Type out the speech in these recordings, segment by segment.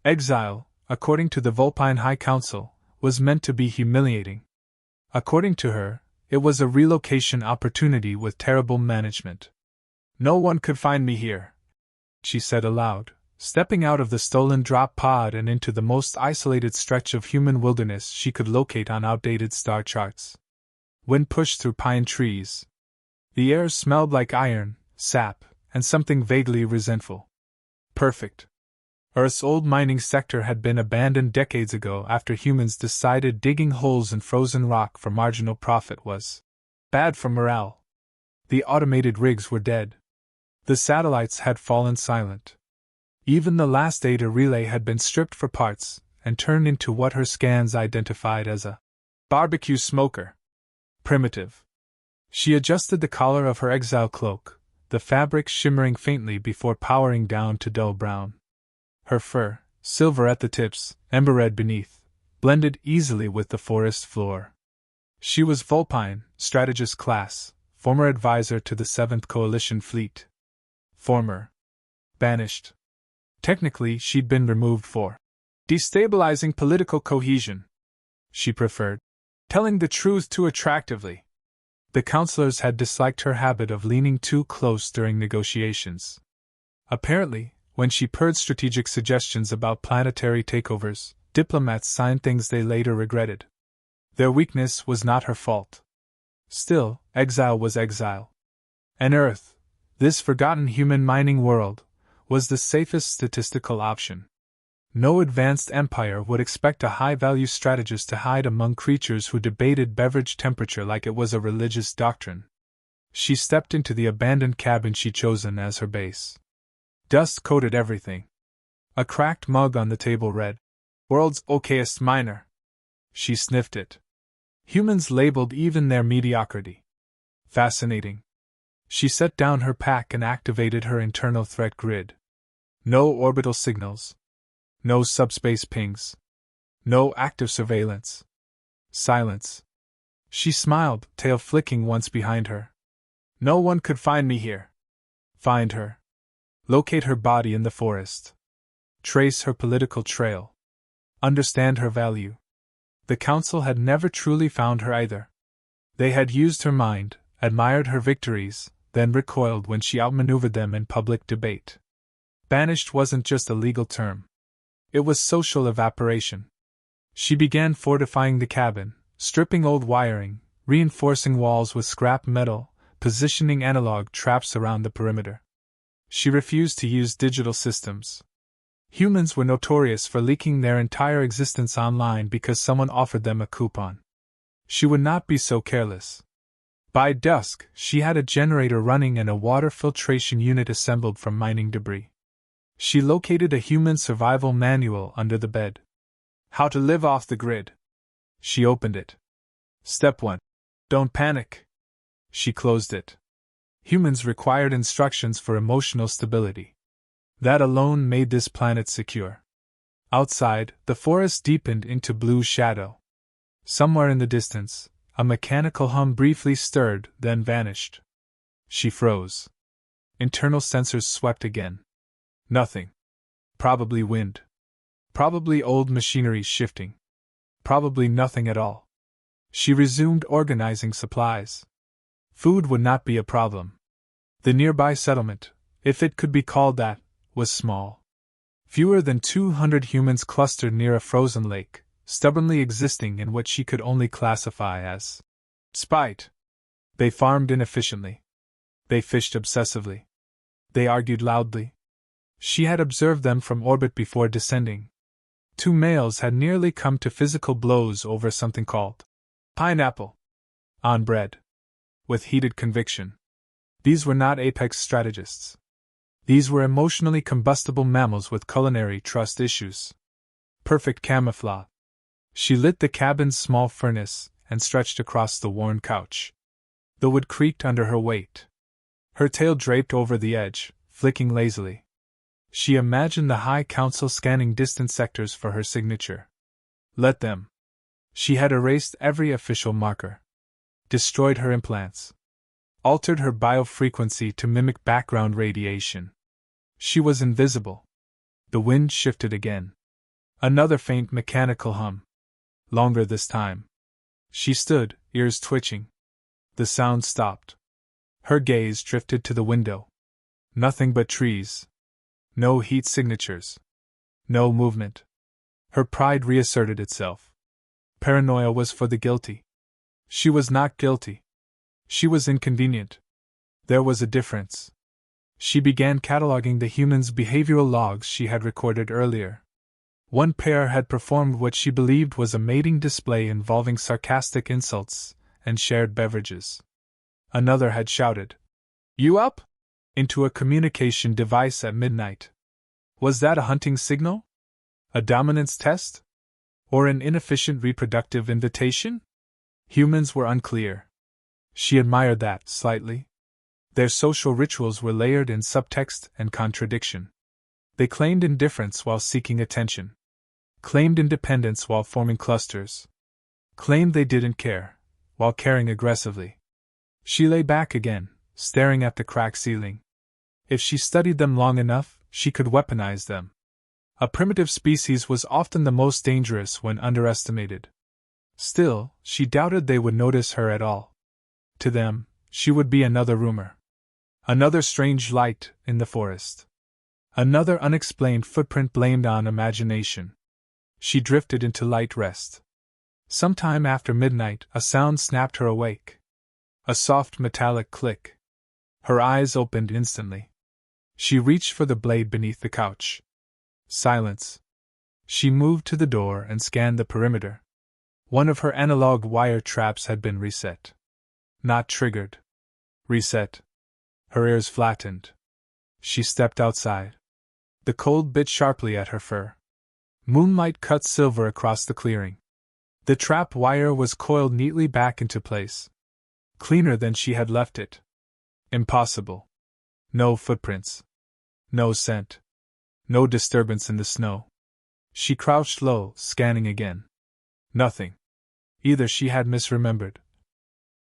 Exile, according to the Vulpine High Council, was meant to be humiliating. According to her, it was a relocation opportunity with terrible management. "No one could find me here," she said aloud, stepping out of the stolen drop pod and into the most isolated stretch of human wilderness she could locate on outdated star charts. Wind pushed through pine trees. The air smelled like iron, sap, and something vaguely resentful. Perfect. Earth's old mining sector had been abandoned decades ago after humans decided digging holes in frozen rock for marginal profit was bad for morale. The automated rigs were dead. The satellites had fallen silent. Even the last data relay had been stripped for parts and turned into what her scans identified as a barbecue smoker. Primitive. She adjusted the collar of her exile cloak, the fabric shimmering faintly before powering down to dull brown. Her fur, silver at the tips, ember red beneath, blended easily with the forest floor. She was Vulpine, strategist class, former advisor to the 7th Coalition Fleet. Former. Banished. Technically, she'd been removed for destabilizing political cohesion. She preferred telling the truth too attractively. The counselors had disliked her habit of leaning too close during negotiations. Apparently, when she purred strategic suggestions about planetary takeovers, diplomats signed things they later regretted. Their weakness was not her fault. Still, exile was exile. And Earth, this forgotten human mining world, was the safest statistical option. No advanced empire would expect a high-value strategist to hide among creatures who debated beverage temperature like it was a religious doctrine. She stepped into the abandoned cabin she'd chosen as her base. Dust coated everything. A cracked mug on the table read, "World's okayest miner." She sniffed it. Humans labeled even their mediocrity. Fascinating. She set down her pack and activated her internal threat grid. No orbital signals. No subspace pings. No active surveillance. Silence. She smiled, tail flicking once behind her. No one could find me here. Find her. Locate her body in the forest. Trace her political trail. Understand her value. The council had never truly found her either. They had used her mind, admired her victories, then recoiled when she outmaneuvered them in public debate. Banished wasn't just a legal term. It was social evaporation. She began fortifying the cabin, stripping old wiring, reinforcing walls with scrap metal, positioning analog traps around the perimeter. She refused to use digital systems. Humans were notorious for leaking their entire existence online because someone offered them a coupon. She would not be so careless. By dusk, she had a generator running and a water filtration unit assembled from mining debris. She located a human survival manual under the bed. How to live off the grid. She opened it. Step 1. Don't panic. She closed it. Humans required instructions for emotional stability. That alone made this planet secure. Outside, the forest deepened into blue shadow. Somewhere in the distance, a mechanical hum briefly stirred, then vanished. She froze. Internal sensors swept again. Nothing. Probably wind. Probably old machinery shifting. Probably nothing at all. She resumed organizing supplies. Food would not be a problem. The nearby settlement, if it could be called that, was small. Fewer than 200 humans clustered near a frozen lake, stubbornly existing in what she could only classify as spite. They farmed inefficiently. They fished obsessively. They argued loudly. She had observed them from orbit before descending. 2 males had nearly come to physical blows over something called pineapple on bread. With heated conviction. These were not apex strategists. These were emotionally combustible mammals with culinary trust issues. Perfect camouflage. She lit the cabin's small furnace and stretched across the worn couch. The wood creaked under her weight. Her tail draped over the edge, flicking lazily. She imagined the High Council scanning distant sectors for her signature. Let them. She had erased every official marker. Destroyed her implants. Altered her biofrequency to mimic background radiation. She was invisible. The wind shifted again. Another faint mechanical hum. Longer this time. She stood, ears twitching. The sound stopped. Her gaze drifted to the window. Nothing but trees. No heat signatures. No movement. Her pride reasserted itself. Paranoia was for the guilty. She was not guilty. She was inconvenient. There was a difference. She began cataloging the humans' behavioral logs she had recorded earlier. One pair had performed what she believed was a mating display involving sarcastic insults and shared beverages. Another had shouted, "You up?" into a communication device at midnight. Was that a hunting signal? A dominance test? Or an inefficient reproductive invitation? Humans were unclear. She admired that, slightly. Their social rituals were layered in subtext and contradiction. They claimed indifference while seeking attention. Claimed independence while forming clusters. Claimed they didn't care, while caring aggressively. She lay back again, staring at the cracked ceiling. If she studied them long enough, she could weaponize them. A primitive species was often the most dangerous when underestimated. Still, she doubted they would notice her at all. To them, she would be another rumor. Another strange light in the forest. Another unexplained footprint blamed on imagination. She drifted into light rest. Sometime after midnight, a sound snapped her awake. A soft metallic click. Her eyes opened instantly. She reached for the blade beneath the couch. Silence. She moved to the door and scanned the perimeter. One of her analog wire traps had been reset. Not triggered. Reset. Her ears flattened. She stepped outside. The cold bit sharply at her fur. Moonlight cut silver across the clearing. The trap wire was coiled neatly back into place. Cleaner than she had left it. Impossible. No footprints. No scent. No disturbance in the snow. She crouched low, scanning again. Nothing. Either she had misremembered,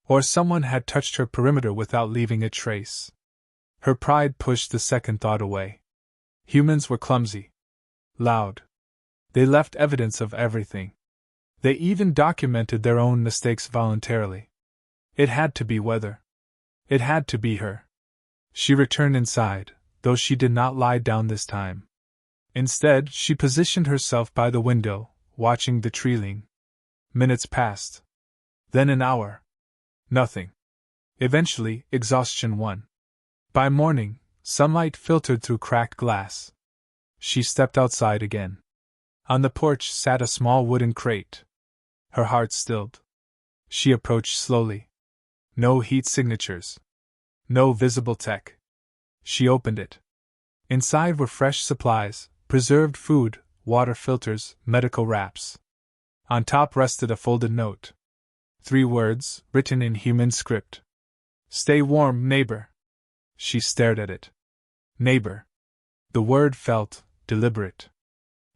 or someone had touched her perimeter without leaving a trace. Her pride pushed the second thought away. Humans were clumsy. Loud. They left evidence of everything. They even documented their own mistakes voluntarily. It had to be weather. It had to be her. She returned inside, though she did not lie down this time. Instead, she positioned herself by the window, watching the treeling. Minutes passed. Then an hour. Nothing. Eventually, exhaustion won. By morning, sunlight filtered through cracked glass. She stepped outside again. On the porch sat a small wooden crate. Her heart stilled. She approached slowly. No heat signatures. No visible tech. She opened it. Inside were fresh supplies, preserved food, water filters, medical wraps. On top rested a folded note. 3 words, written in human script. "Stay warm, neighbor." She stared at it. Neighbor. The word felt deliberate.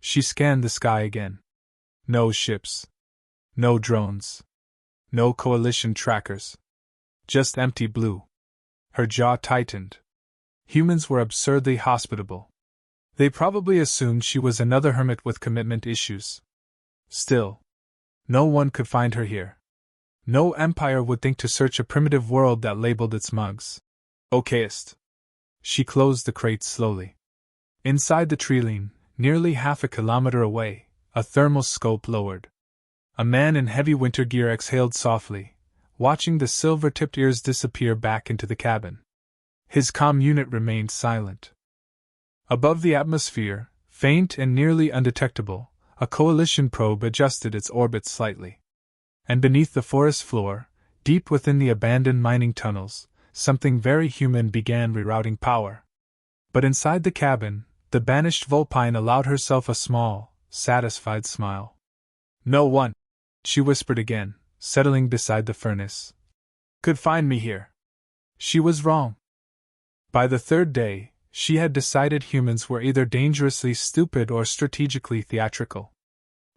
She scanned the sky again. No ships. No drones. No coalition trackers. Just empty blue. Her jaw tightened. Humans were absurdly hospitable. They probably assumed she was another hermit with commitment issues. Still, no one could find her here. No empire would think to search a primitive world that labeled its mugs. Okayist. She closed the crate slowly. Inside the treeline, nearly half a kilometer away, a thermal scope lowered. A man in heavy winter gear exhaled softly, watching the silver-tipped ears disappear back into the cabin. His comm unit remained silent. Above the atmosphere, faint and nearly undetectable, a coalition probe adjusted its orbit slightly. And beneath the forest floor, deep within the abandoned mining tunnels, something very human began rerouting power. But inside the cabin, the banished Vulpine allowed herself a small, satisfied smile. "No one," she whispered again, settling beside the furnace, "could find me here." She was wrong. By the third day, she had decided humans were either dangerously stupid or strategically theatrical.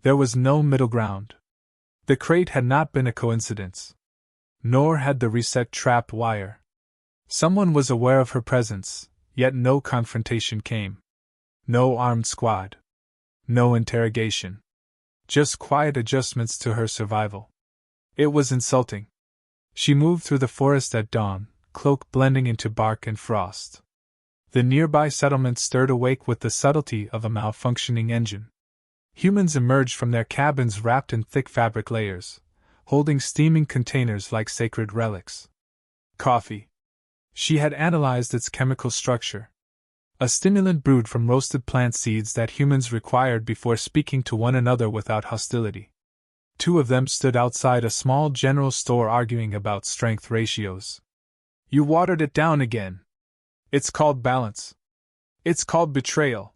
There was no middle ground. The crate had not been a coincidence. Nor had the reset trap wire. Someone was aware of her presence, yet no confrontation came. No armed squad. No interrogation. Just quiet adjustments to her survival. It was insulting. She moved through the forest at dawn, cloak blending into bark and frost. The nearby settlement stirred awake with the subtlety of a malfunctioning engine. Humans emerged from their cabins wrapped in thick fabric layers, holding steaming containers like sacred relics. Coffee. She had analyzed its chemical structure. A stimulant brewed from roasted plant seeds that humans required before speaking to one another without hostility. Two of them stood outside a small general store arguing about strength ratios. You watered it down again. It's called balance. It's called betrayal.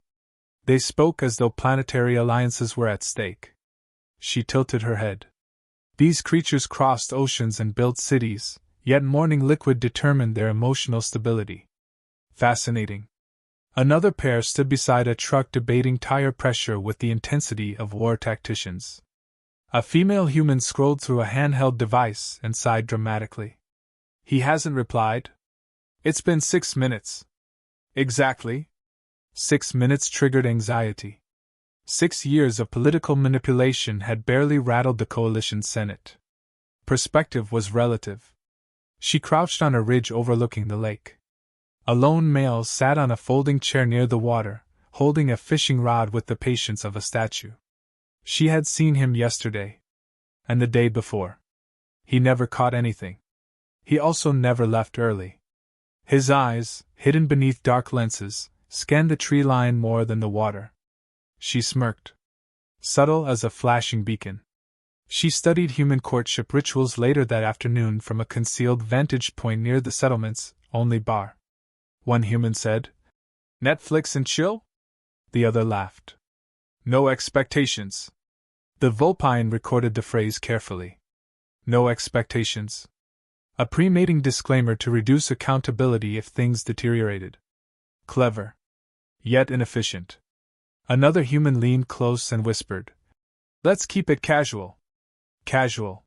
They spoke as though planetary alliances were at stake. She tilted her head. These creatures crossed oceans and built cities, yet morning liquid determined their emotional stability. Fascinating. Another pair stood beside a truck debating tire pressure with the intensity of war tacticians. A female human scrolled through a handheld device and sighed dramatically. He hasn't replied. It's been 6 minutes. Exactly. 6 minutes triggered anxiety. 6 years of political manipulation had barely rattled the coalition Senate. Perspective was relative. She crouched on a ridge overlooking the lake. A lone male sat on a folding chair near the water, holding a fishing rod with the patience of a statue. She had seen him yesterday. And the day before. He never caught anything. He also never left early. His eyes, hidden beneath dark lenses, scanned the tree line more than the water. She smirked. Subtle as a flashing beacon. She studied human courtship rituals later that afternoon from a concealed vantage point near the settlement's only bar. One human said, "Netflix and chill?" The other laughed. "No expectations." The Vulpine recorded the phrase carefully. No expectations. A pre-mating disclaimer to reduce accountability if things deteriorated. Clever. Yet inefficient. Another human leaned close and whispered, "Let's keep it casual." Casual.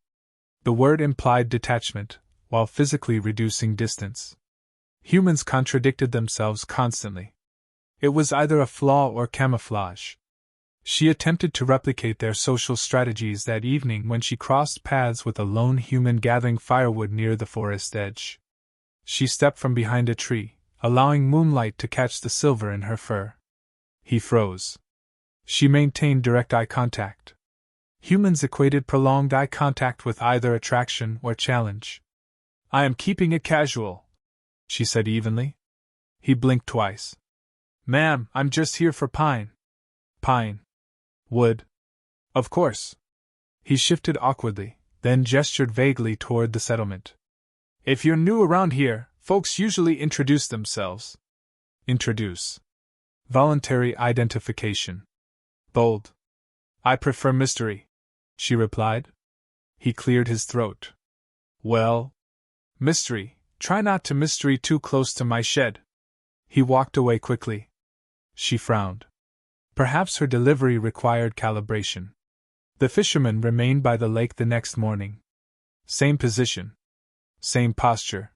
The word implied detachment, while physically reducing distance. Humans contradicted themselves constantly. It was either a flaw or camouflage. She attempted to replicate their social strategies that evening when she crossed paths with a lone human gathering firewood near the forest edge. She stepped from behind a tree, allowing moonlight to catch the silver in her fur. He froze. She maintained direct eye contact. Humans equated prolonged eye contact with either attraction or challenge. "I am keeping it casual," she said evenly. He blinked twice. "Ma'am, I'm just here for pine." "Pine. Wood. Of course." He shifted awkwardly, then gestured vaguely toward the settlement. "If you're new around here, folks usually introduce themselves." Introduce. Voluntary identification. Bold. "I prefer mystery," she replied. He cleared his throat. "Well, mystery, try not to mystery too close to my shed." He walked away quickly. She frowned. Perhaps her delivery required calibration. The fisherman remained by the lake the next morning. Same position. Same posture.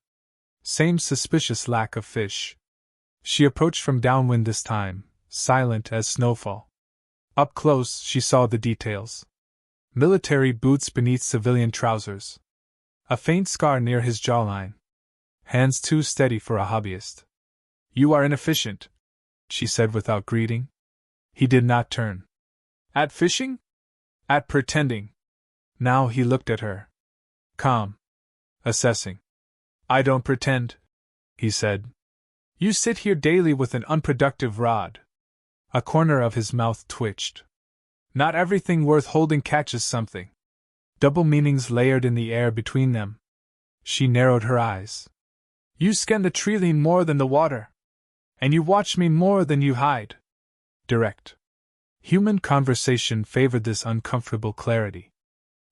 Same suspicious lack of fish. She approached from downwind this time, silent as snowfall. Up close, she saw the details. Military boots beneath civilian trousers. A faint scar near his jawline. Hands too steady for a hobbyist. "You are inefficient," she said without greeting. He did not turn. "At fishing?" "At pretending." Now he looked at her. Calm. Assessing. "I don't pretend," he said. "You sit here daily with an unproductive rod." A corner of his mouth twitched. "Not everything worth holding catches something." Double meanings layered in the air between them. She narrowed her eyes. "You scan the treeline more than the water. And you watch me more than you hide." Direct. Human conversation favored this uncomfortable clarity.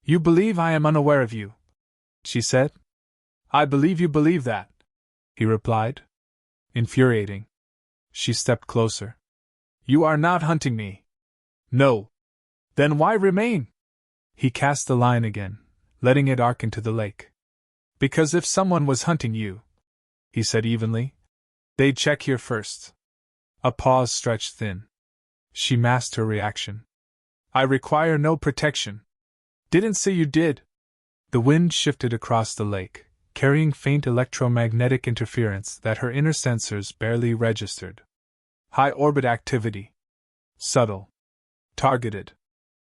"You believe I am unaware of you," she said. "I believe you believe that," he replied. Infuriating. She stepped closer. "You are not hunting me." "No." "Then why remain?" He cast the line again, letting it arc into the lake. "Because if someone was hunting you," he said evenly, "they'd check here first." A pause stretched thin. She masked her reaction. I require no protection. Didn't say you did. The wind shifted across the lake, carrying faint electromagnetic interference that her inner sensors barely registered. High orbit activity. Subtle. Targeted.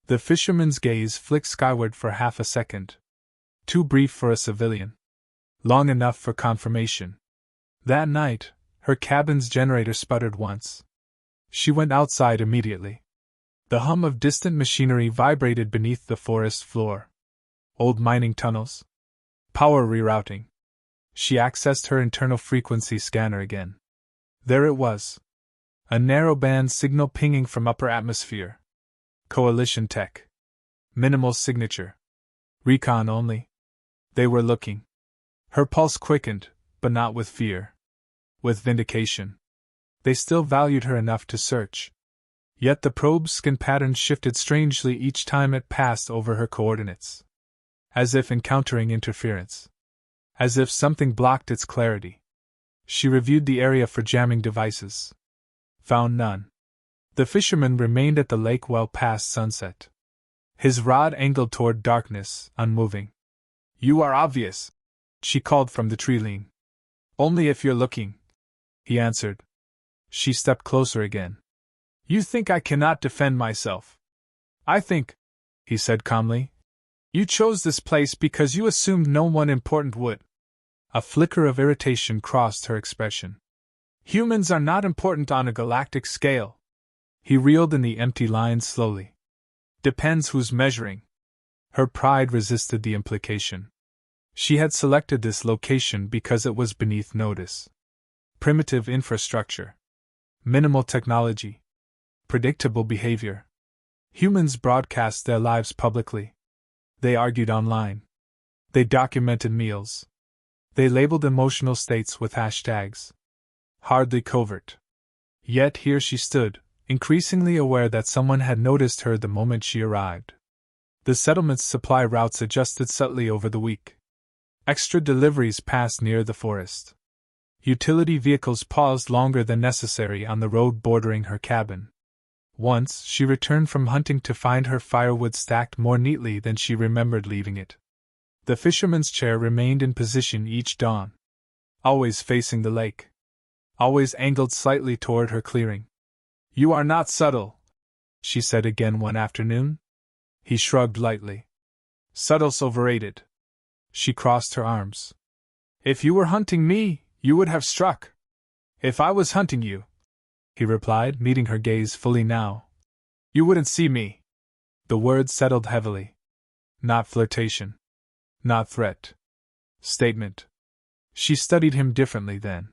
The fisherman's gaze flicked skyward for half a second. Too brief for a civilian. Long enough for confirmation. That night, her cabin's generator sputtered once. She went outside immediately. The hum of distant machinery vibrated beneath the forest floor. Old mining tunnels. Power rerouting. She accessed her internal frequency scanner again. There it was. A narrowband signal pinging from upper atmosphere. Coalition tech. Minimal signature. Recon only. They were looking. Her pulse quickened, but not with fear. With vindication. They still valued her enough to search. Yet the probe's skin pattern shifted strangely each time it passed over her coordinates. As if encountering interference. As if something blocked its clarity. She reviewed the area for jamming devices. Found none. The fisherman remained at the lake well past sunset. His rod angled toward darkness, unmoving. You are obvious, she called from the tree line. Only if you're looking, he answered. She stepped closer again. You think I cannot defend myself. I think, he said calmly, you chose this place because you assumed no one important would. A flicker of irritation crossed her expression. Humans are not important on a galactic scale. He reeled in the empty lines slowly. Depends who's measuring. Her pride resisted the implication. She had selected this location because it was beneath notice. Primitive infrastructure. Minimal technology. Predictable behavior. Humans broadcast their lives publicly. They argued online. They documented meals. They labeled emotional states with hashtags. Hardly covert. Yet here she stood, increasingly aware that someone had noticed her the moment she arrived. The settlement's supply routes adjusted subtly over the week. Extra deliveries passed near the forest. Utility vehicles paused longer than necessary on the road bordering her cabin. Once she returned from hunting to find her firewood stacked more neatly than she remembered leaving it. The fisherman's chair remained in position each dawn. Always facing the lake. Always angled slightly toward her clearing. You are not subtle, she said again one afternoon. He shrugged lightly. Subtle's overrated. She crossed her arms. If you were hunting me, you would have struck. If I was hunting you, he replied, meeting her gaze fully now, you wouldn't see me. The words settled heavily. Not flirtation. Not threat. Statement. She studied him differently then.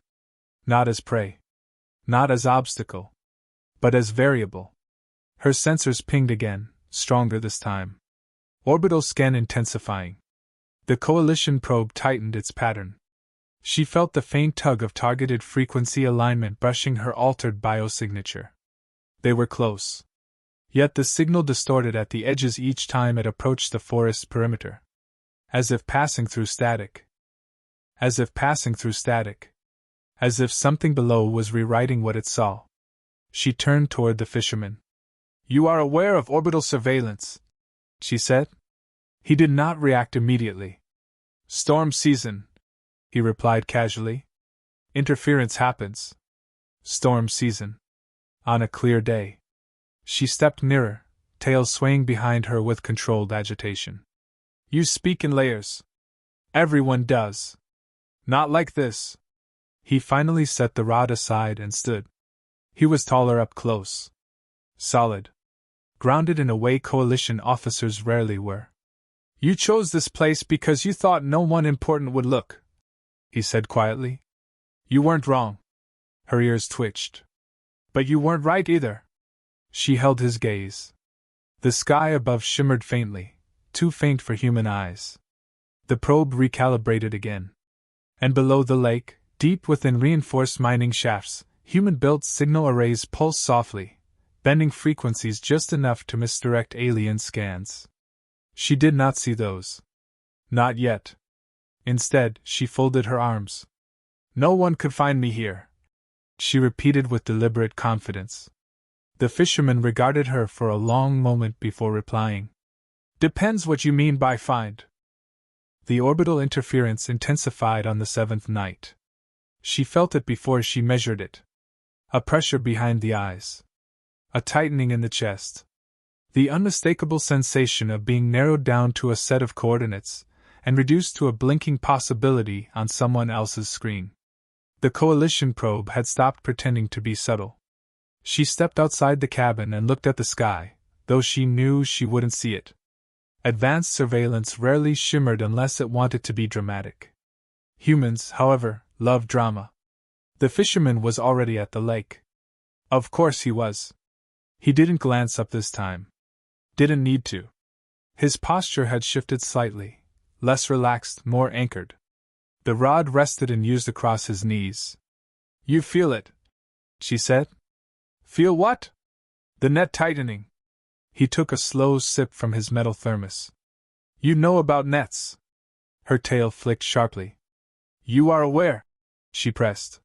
Not as prey. Not as obstacle. But as variable. Her sensors pinged again, stronger this time. Orbital scan intensifying. The coalition probe tightened its pattern. She felt the faint tug of targeted frequency alignment brushing her altered biosignature. They were close. Yet the signal distorted at the edges each time it approached the forest's perimeter. As if passing through static. As if passing through static. As if something below was rewriting what it saw. She turned toward the fisherman. You are aware of orbital surveillance, she said. He did not react immediately. Storm season, he replied casually. Interference happens. Storm season. On a clear day. She stepped nearer, tail swaying behind her with controlled agitation. You speak in layers. Everyone does. Not like this. He finally set the rod aside and stood. He was taller up close. Solid. Grounded in a way coalition officers rarely were. You chose this place because you thought no one important would look, he said quietly. You weren't wrong. Her ears twitched. But you weren't right either. She held his gaze. The sky above shimmered faintly, too faint for human eyes. The probe recalibrated again. And below the lake, deep within reinforced mining shafts, human-built signal arrays pulsed softly, bending frequencies just enough to misdirect alien scans. She did not see those. Not yet. Instead, she folded her arms. No one could find me here, she repeated with deliberate confidence. The fisherman regarded her for a long moment before replying. Depends what you mean by find. The orbital interference intensified on the seventh night. She felt it before she measured it. A pressure behind the eyes. A tightening in the chest. The unmistakable sensation of being narrowed down to a set of coordinates, and reduced to a blinking possibility on someone else's screen. The coalition probe had stopped pretending to be subtle. She stepped outside the cabin and looked at the sky, though she knew she wouldn't see it. Advanced surveillance rarely shimmered unless it wanted to be dramatic. Humans, however, love drama. The fisherman was already at the lake. Of course he was. He didn't glance up this time. Didn't need to. His posture had shifted slightly, less relaxed, more anchored. The rod rested and used across his knees. You feel it, she said. Feel what? The net tightening. He took a slow sip from his metal thermos. You know about nets. Her tail flicked sharply. You are aware, she pressed.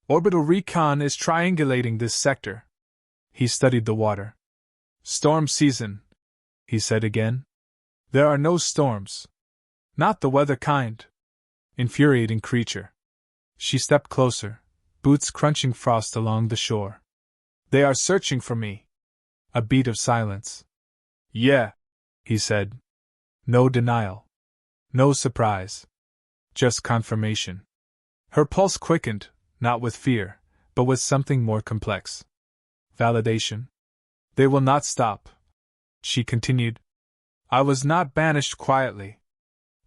Orbital recon is triangulating this sector. He studied the water. Storm season, he said again. There are no storms. Not the weather kind. Infuriating creature. She stepped closer, boots crunching frost along the shore. They are searching for me. A beat of silence. Yeah, he said. No denial. No surprise. Just confirmation. Her pulse quickened, not with fear, but with something more complex. Validation. They will not stop, she continued. I was not banished quietly.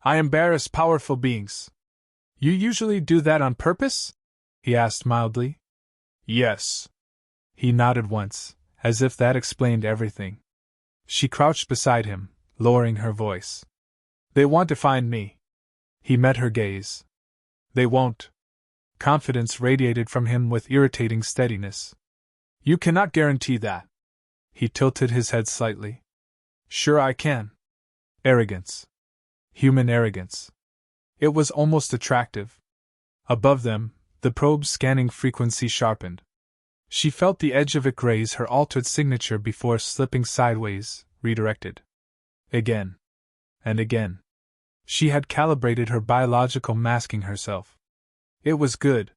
I embarrass powerful beings. You usually do that on purpose? He asked mildly. Yes. He nodded once, as if that explained everything. She crouched beside him, lowering her voice. They want to find me. He met her gaze. They won't. Confidence radiated from him with irritating steadiness. You cannot guarantee that. He tilted his head slightly. Sure I can. Arrogance. Human arrogance. It was almost attractive. Above them, the probe's scanning frequency sharpened. She felt the edge of it graze her altered signature before slipping sideways, redirected. Again. And again. She had calibrated her biological masking herself. It was good.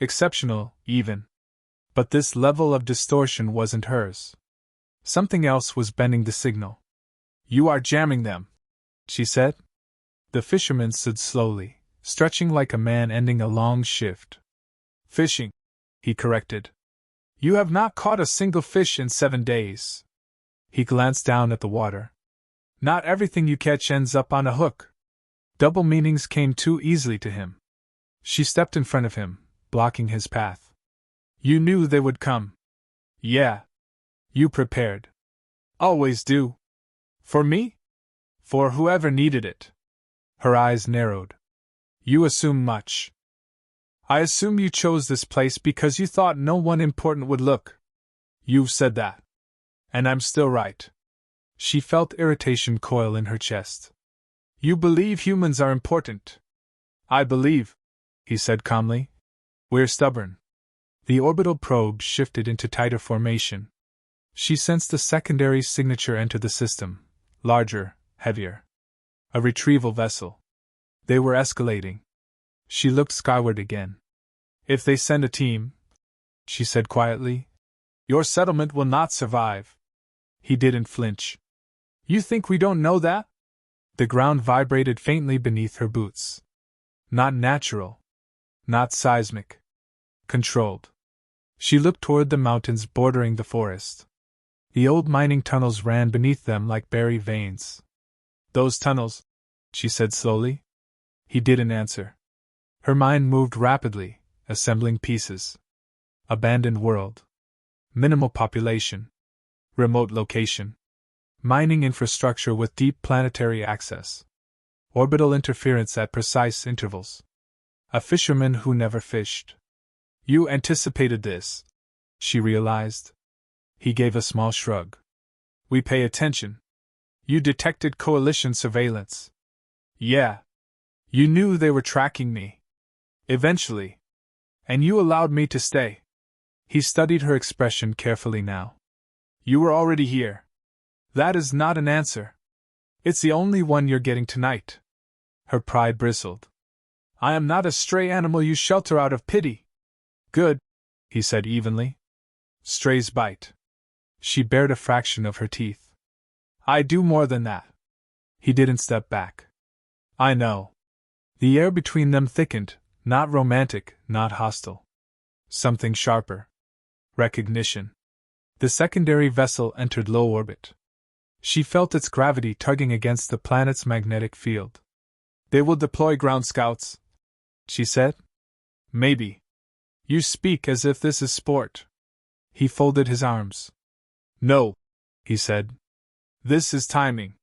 Exceptional, even. But this level of distortion wasn't hers. Something else was bending the signal. You are jamming them, she said. The fisherman stood slowly, stretching like a man ending a long shift. Fishing, he corrected. You have not caught a single fish in 7 days. He glanced down at the water. Not everything you catch ends up on a hook. Double meanings came too easily to him. She stepped in front of him, blocking his path. You knew they would come. Yeah. You prepared. Always do. For me? For whoever needed it. Her eyes narrowed. You assume much. I assume you chose this place because you thought no one important would look. You've said that. And I'm still right. She felt irritation coil in her chest. You believe humans are important. I believe, he said calmly. We're stubborn. The orbital probe shifted into tighter formation. She sensed a secondary signature enter the system, larger, heavier. A retrieval vessel. They were escalating. She looked skyward again. If they send a team, she said quietly, your settlement will not survive. He didn't flinch. You think we don't know that? The ground vibrated faintly beneath her boots. Not natural. Not seismic. Controlled. She looked toward the mountains bordering the forest. The old mining tunnels ran beneath them like buried veins. Those tunnels, she said slowly. He didn't answer. Her mind moved rapidly, assembling pieces. Abandoned world. Minimal population. Remote location. Mining infrastructure with deep planetary access. Orbital interference at precise intervals. A fisherman who never fished. You anticipated this, she realized. He gave a small shrug. We pay attention. You detected coalition surveillance. Yeah. You knew they were tracking me. Eventually. And you allowed me to stay. He studied her expression carefully now. You were already here. That is not an answer. It's the only one you're getting tonight. Her pride bristled. I am not a stray animal you shelter out of pity. Good, he said evenly. Strays bite. She bared a fraction of her teeth. I do more than that. He didn't step back. I know. The air between them thickened, not romantic, not hostile. Something sharper. Recognition. The secondary vessel entered low orbit. She felt its gravity tugging against the planet's magnetic field. They will deploy ground scouts, she said. Maybe. You speak as if this is sport. He folded his arms. No, he said. This is timing.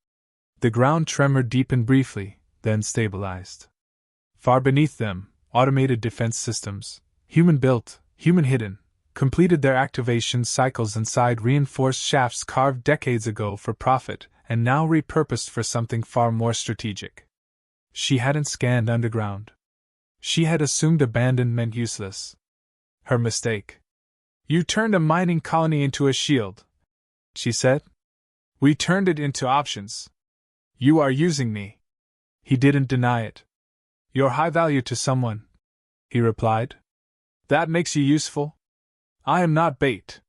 The ground tremor deepened briefly, then stabilized. Far beneath them, automated defense systems, human-built, human-hidden, completed their activation cycles inside reinforced shafts carved decades ago for profit and now repurposed for something far more strategic. She hadn't scanned underground. She had assumed abandoned meant useless. Her mistake. You turned a mining colony into a shield, she said. We turned it into options. You are using me. He didn't deny it. You're high value to someone, he replied. That makes you useful? I am not bait.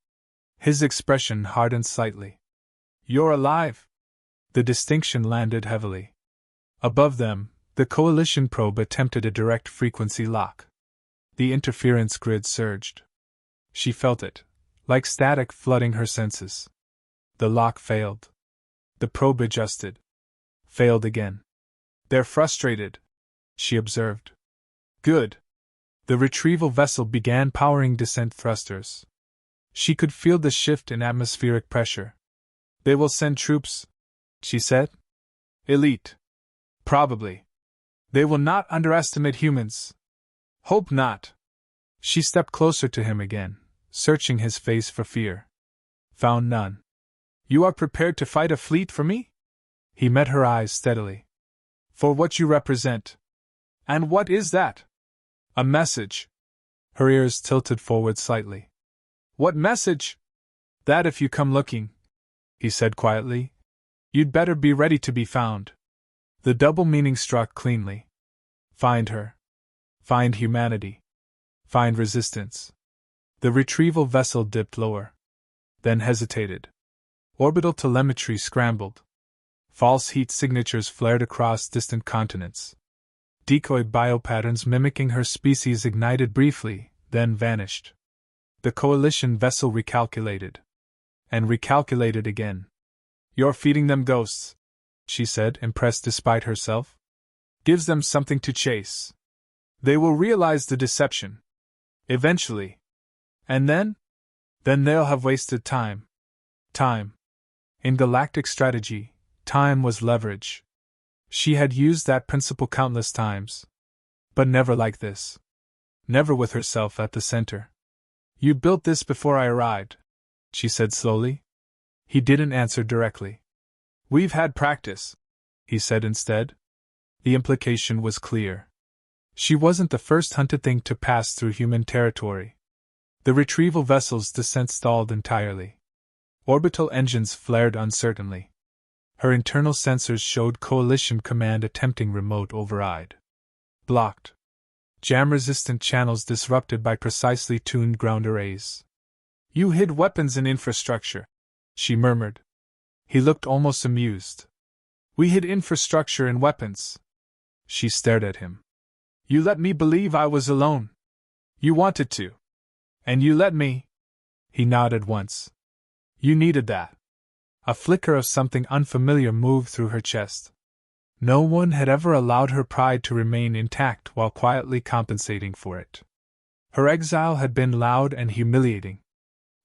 His expression hardened slightly. You're alive. The distinction landed heavily. Above them, the coalition probe attempted a direct frequency lock. The interference grid surged. She felt it, like static flooding her senses. The lock failed. The probe adjusted. Failed again. They're frustrated, she observed. Good. The retrieval vessel began powering descent thrusters. She could feel the shift in atmospheric pressure. They will send troops, she said. Elite. Probably. They will not underestimate humans. Hope not. She stepped closer to him again, searching his face for fear. Found none. You are prepared to fight a fleet for me? He met her eyes steadily. For what you represent. And what is that? A message. Her ears tilted forward slightly. What message? That if you come looking, he said quietly, you'd better be ready to be found. The double meaning struck cleanly. Find her. Find humanity. Find resistance. The retrieval vessel dipped lower. Then hesitated. Orbital telemetry scrambled. False heat signatures flared across distant continents. Decoy biopatterns mimicking her species ignited briefly, then vanished. The coalition vessel recalculated. And recalculated again. You're feeding them ghosts, she said, impressed despite herself. Gives them something to chase. They will realize the deception. Eventually. And then? Then they'll have wasted time. Time. In galactic strategy, time was leverage. She had used that principle countless times. But never like this. Never with herself at the center. You built this before I arrived, she said slowly. He didn't answer directly. We've had practice, he said instead. The implication was clear. She wasn't the first hunted thing to pass through human territory. The retrieval vessel's descent stalled entirely. Orbital engines flared uncertainly. Her internal sensors showed Coalition Command attempting remote override. Blocked. Jam-resistant channels disrupted by precisely tuned ground arrays. You hid weapons and infrastructure, she murmured. He looked almost amused. We hid infrastructure and weapons. She stared at him. You let me believe I was alone. You wanted to. And you let me. He nodded once. You needed that. A flicker of something unfamiliar moved through her chest. No one had ever allowed her pride to remain intact while quietly compensating for it. Her exile had been loud and humiliating.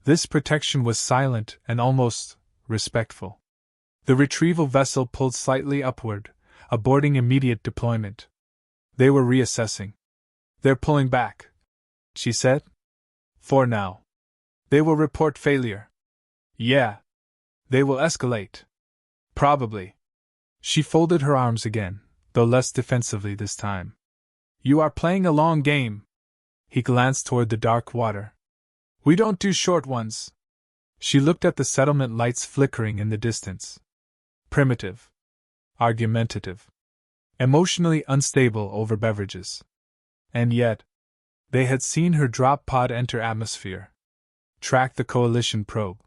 This protection was silent and almost respectful. The retrieval vessel pulled slightly upward, aborting immediate deployment. They were reassessing. They're pulling back, she said. For now. They will report failure. Yeah. They will escalate. Probably. She folded her arms again, though less defensively this time. You are playing a long game. He glanced toward the dark water. We don't do short ones. She looked at the settlement lights flickering in the distance. Primitive. Argumentative. Emotionally unstable over beverages. And yet, they had seen her drop pod enter atmosphere. Tracked the coalition probe.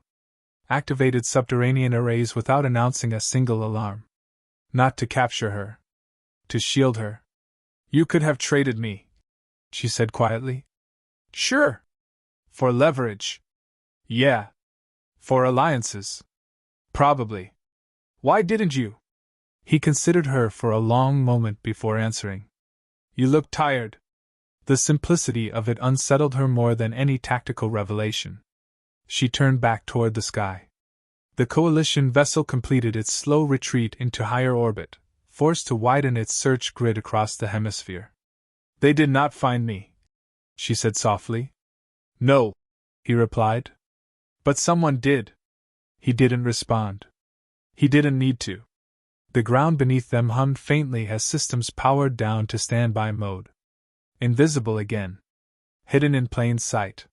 Activated subterranean arrays without announcing a single alarm. Not to capture her. To shield her. You could have traded me, she said quietly. Sure. For leverage. Yeah. For alliances. Probably. Why didn't you? He considered her for a long moment before answering. You look tired. The simplicity of it unsettled her more than any tactical revelation. She turned back toward the sky. The coalition vessel completed its slow retreat into higher orbit, forced to widen its search grid across the hemisphere. They did not find me, she said softly. No, he replied. But someone did. He didn't respond. He didn't need to. The ground beneath them hummed faintly as systems powered down to standby mode. Invisible again. Hidden in plain sight.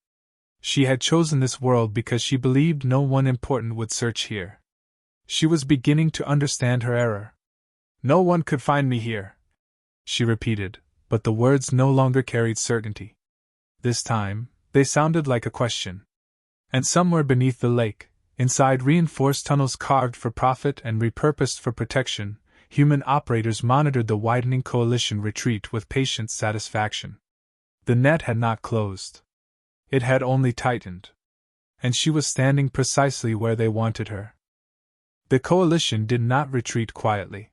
She had chosen this world because she believed no one important would search here. She was beginning to understand her error. No one could find me here, she repeated, but the words no longer carried certainty. This time, they sounded like a question. And somewhere beneath the lake, inside reinforced tunnels carved for profit and repurposed for protection, human operators monitored the widening coalition retreat with patient satisfaction. The net had not closed. It had only tightened. And she was standing precisely where they wanted her. The coalition did not retreat quietly.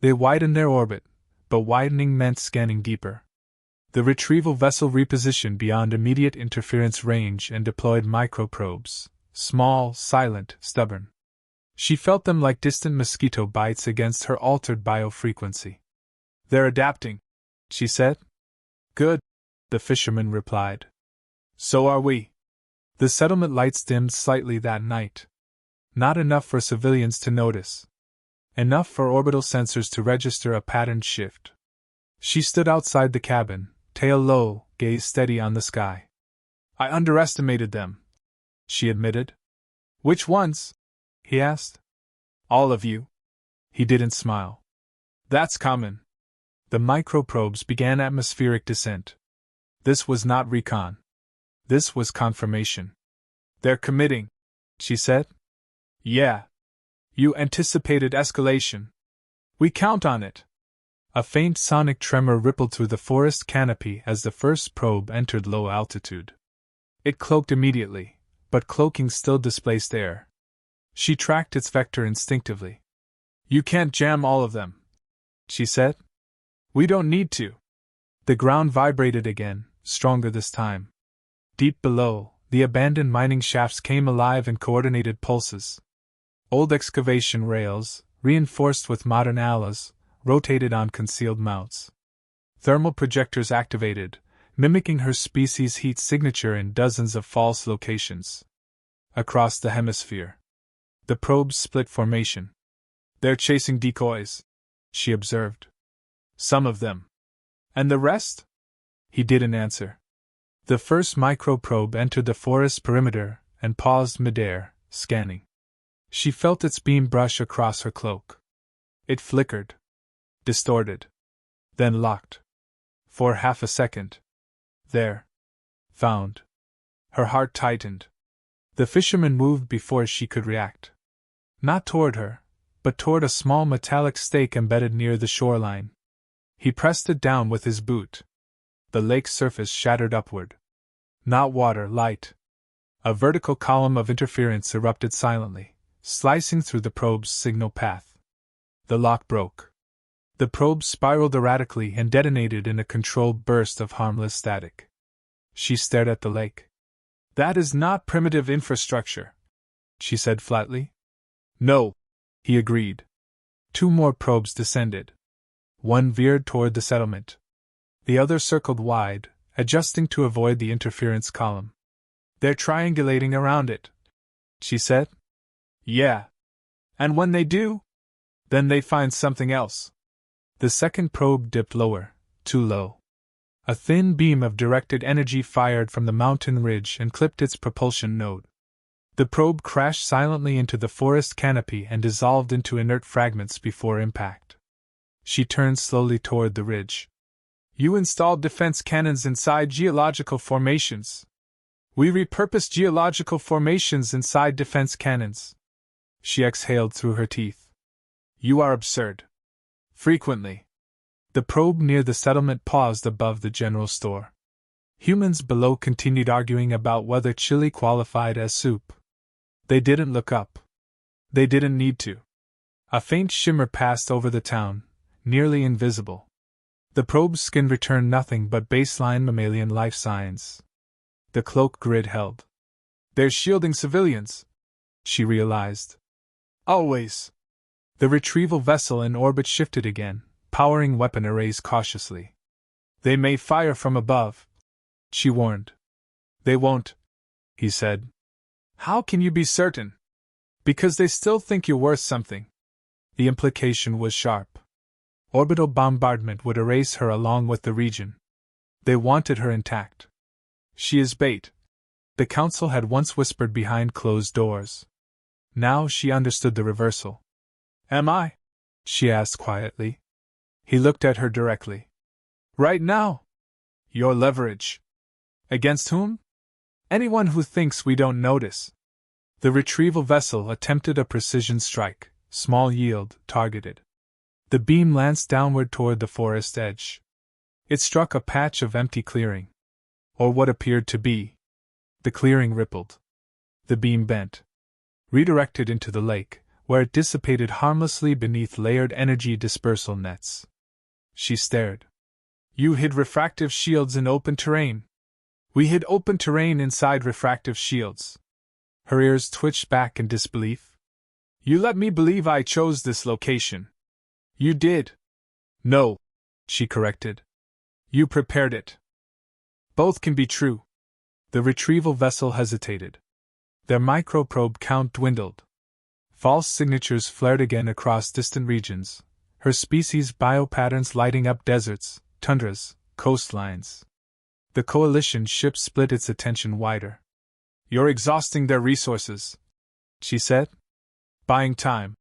They widened their orbit, but widening meant scanning deeper. The retrieval vessel repositioned beyond immediate interference range and deployed microprobes, small, silent, stubborn. She felt them like distant mosquito bites against her altered biofrequency. They're adapting, she said. Good, the fisherman replied. So are we. The settlement lights dimmed slightly that night. Not enough for civilians to notice. Enough for orbital sensors to register a patterned shift. She stood outside the cabin, tail low, gaze steady on the sky. I underestimated them, she admitted. Which ones? He asked. All of you. He didn't smile. That's common. The microprobes began atmospheric descent. This was not recon. This was confirmation. They're committing, she said. Yeah. You anticipated escalation. We count on it. A faint sonic tremor rippled through the forest canopy as the first probe entered low altitude. It cloaked immediately, but cloaking still displaced air. She tracked its vector instinctively. You can't jam all of them, she said. We don't need to. The ground vibrated again, stronger this time. Deep below, the abandoned mining shafts came alive in coordinated pulses. Old excavation rails, reinforced with modern alloys, rotated on concealed mounts. Thermal projectors activated, mimicking her species' heat signature in dozens of false locations. Across the hemisphere, the probes split formation. They're chasing decoys, she observed. Some of them. And the rest? He didn't answer. The first microprobe entered the forest perimeter and paused midair, scanning. She felt its beam brush across her cloak. It flickered. Distorted. Then locked. For half a second. There. Found. Her heart tightened. The fisherman moved before she could react. Not toward her, but toward a small metallic stake embedded near the shoreline. He pressed it down with his boot. The lake's surface shattered upward. Not water, light. A vertical column of interference erupted silently, slicing through the probe's signal path. The lock broke. The probe spiraled erratically and detonated in a controlled burst of harmless static. She stared at the lake. That is not primitive infrastructure, she said flatly. No, he agreed. Two more probes descended. One veered toward the settlement. The other circled wide, adjusting to avoid the interference column. They're triangulating around it, she said. Yeah. And when they do, then they find something else. The second probe dipped lower, too low. A thin beam of directed energy fired from the mountain ridge and clipped its propulsion node. The probe crashed silently into the forest canopy and dissolved into inert fragments before impact. She turned slowly toward the ridge. You installed defense cannons inside geological formations. We repurposed geological formations inside defense cannons. She exhaled through her teeth. You are absurd. Frequently. The probe near the settlement paused above the general store. Humans below continued arguing about whether chili qualified as soup. They didn't look up. They didn't need to. A faint shimmer passed over the town, nearly invisible. The probe's skin returned nothing but baseline mammalian life signs. The cloak grid held. They're shielding civilians, she realized. Always. The retrieval vessel in orbit shifted again, powering weapon arrays cautiously. They may fire from above, she warned. They won't, he said. How can you be certain? Because they still think you're worth something. The implication was sharp. Orbital bombardment would erase her along with the region. They wanted her intact. She is bait, the council had once whispered behind closed doors. Now she understood the reversal. Am I? She asked quietly. He looked at her directly. Right now? Your leverage. Against whom? Anyone who thinks we don't notice. The retrieval vessel attempted a precision strike, small yield, targeted. The beam lanced downward toward the forest edge. It struck a patch of empty clearing. Or what appeared to be. The clearing rippled. The beam bent. Redirected into the lake, where it dissipated harmlessly beneath layered energy dispersal nets. She stared. You hid refractive shields in open terrain. We hid open terrain inside refractive shields. Her ears twitched back in disbelief. You let me believe I chose this location. You did. No, she corrected. You prepared it. Both can be true. The retrieval vessel hesitated. Their microprobe count dwindled. False signatures flared again across distant regions, her species biopatterns lighting up deserts, tundras, coastlines. The coalition ship split its attention wider. You're exhausting their resources, she said. Buying time,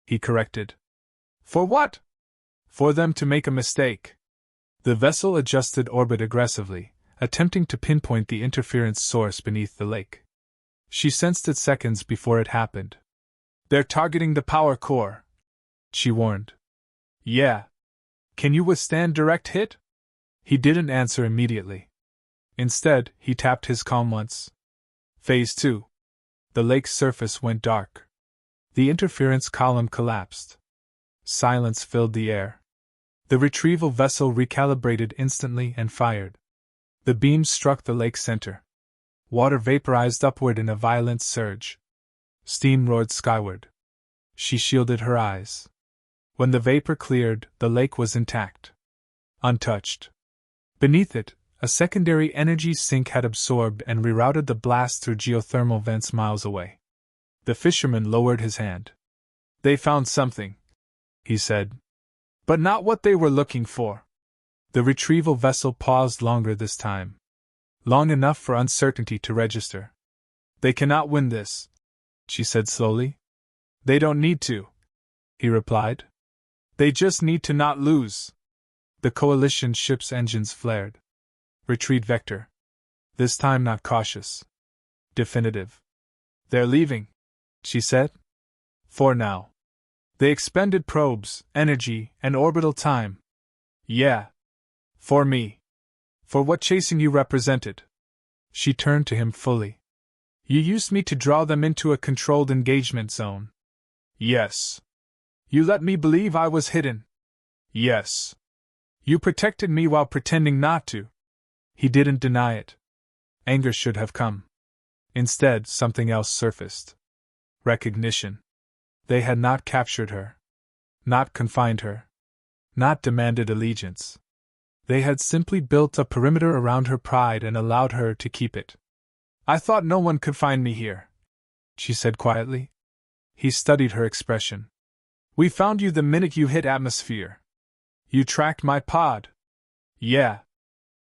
he corrected. For what? For them to make a mistake. The vessel adjusted orbit aggressively, attempting to pinpoint the interference source beneath the lake. She sensed it seconds before it happened. They're targeting the power core, she warned. Yeah. Can you withstand direct hit? He didn't answer immediately. Instead, he tapped his comm once. Phase 2. The lake's surface went dark. The interference column collapsed. Silence filled the air. The retrieval vessel recalibrated instantly and fired. The beam struck the lake center. Water vaporized upward in a violent surge. Steam roared skyward. She shielded her eyes. When the vapor cleared, the lake was intact. Untouched. Beneath it, a secondary energy sink had absorbed and rerouted the blast through geothermal vents miles away. The fisherman lowered his hand. They found something, he said. But not what they were looking for. The retrieval vessel paused longer this time. Long enough for uncertainty to register. They cannot win this, she said slowly. They don't need to, he replied. They just need to not lose. The coalition ship's engines flared. Retreat vector. This time not cautious. Definitive. They're leaving, she said. For now. They expended probes, energy, and orbital time. Yeah. For me. For what chasing you represented. She turned to him fully. You used me to draw them into a controlled engagement zone. Yes. You let me believe I was hidden. Yes. You protected me while pretending not to. He didn't deny it. Anger should have come. Instead, something else surfaced. Recognition. They had not captured her. Not confined her. Not demanded allegiance. They had simply built a perimeter around her pride and allowed her to keep it. I thought no one could find me here, she said quietly. He studied her expression. We found you the minute you hit atmosphere. You tracked my pod. Yeah.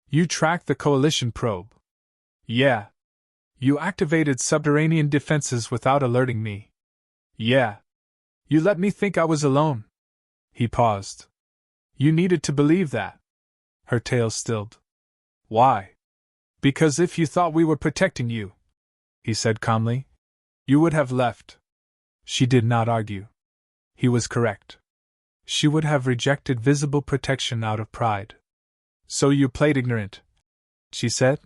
You tracked the coalition probe. Yeah. You activated subterranean defenses without alerting me. Yeah. You let me think I was alone. He paused. You needed to believe that. Her tail stilled. Why? Because if you thought we were protecting you, he said calmly, you would have left. She did not argue. He was correct. She would have rejected visible protection out of pride. So you played ignorant, she said.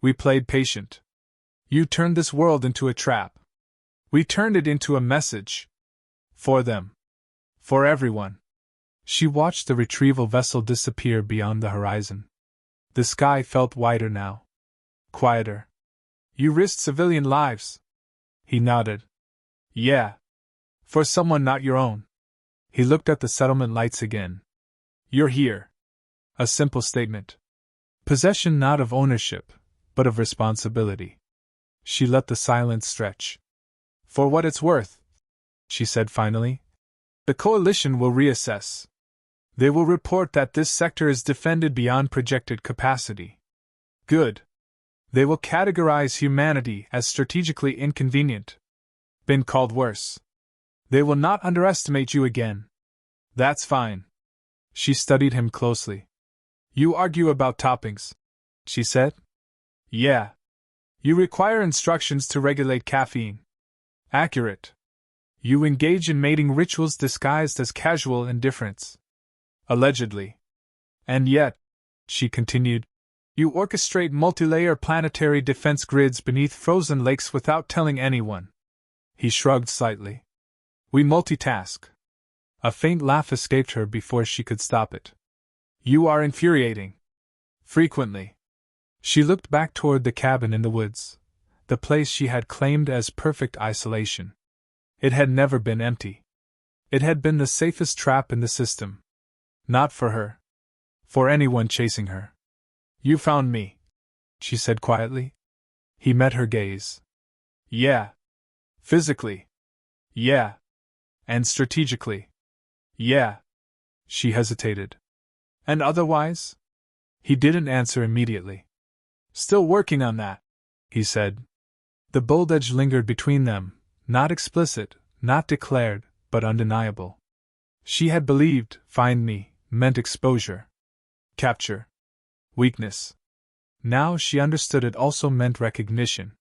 We played patient. You turned this world into a trap. We turned it into a message. For them. For everyone. She watched the retrieval vessel disappear beyond the horizon. The sky felt wider now. Quieter. You risked civilian lives. He nodded. Yeah. For someone not your own. He looked at the settlement lights again. You're here. A simple statement. Possession not of ownership, but of responsibility. She let the silence stretch. For what it's worth, she said finally, the coalition will reassess. They will report that this sector is defended beyond projected capacity. Good. They will categorize humanity as strategically inconvenient. Been called worse. They will not underestimate you again. That's fine. She studied him closely. You argue about toppings, she said. Yeah. You require instructions to regulate caffeine. Accurate. You engage in mating rituals disguised as casual indifference. Allegedly. And yet, she continued, you orchestrate multi-layer planetary defense grids beneath frozen lakes without telling anyone. He shrugged slightly. We multitask. A faint laugh escaped her before she could stop it. You are infuriating. Frequently. She looked back toward the cabin in the woods, the place she had claimed as perfect isolation. It had never been empty. It had been the safest trap in the system. Not for her. For anyone chasing her. You found me, she said quietly. He met her gaze. Yeah. Physically. Yeah. And strategically. Yeah. She hesitated. And otherwise? He didn't answer immediately. Still working on that, he said. The bold edge lingered between them, not explicit, not declared, but undeniable. She had believed, find me, meant exposure. Capture. Weakness. Now she understood it also meant recognition.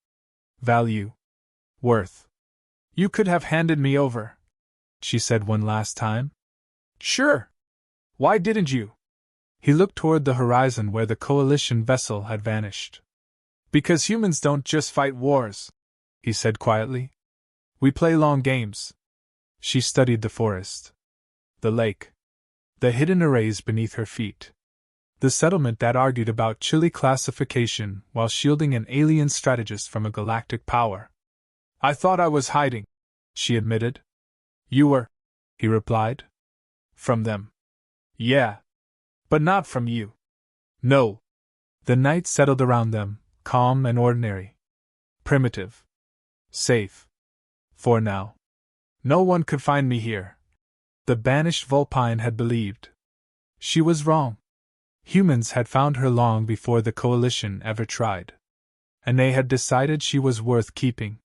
Value. Worth. You could have handed me over, she said one last time. Sure. Why didn't you? He looked toward the horizon where the coalition vessel had vanished. Because humans don't just fight wars, he said quietly. We play long games. She studied the forest. The lake. The hidden arrays beneath her feet. The settlement that argued about chilly classification while shielding an alien strategist from a galactic power. I thought I was hiding, she admitted. You were, he replied. From them. Yeah. But not from you. No. The night settled around them, calm and ordinary. Primitive. Safe. For now. No one could find me here. The banished Vulpine had believed. She was wrong. Humans had found her long before the coalition ever tried. And they had decided she was worth keeping.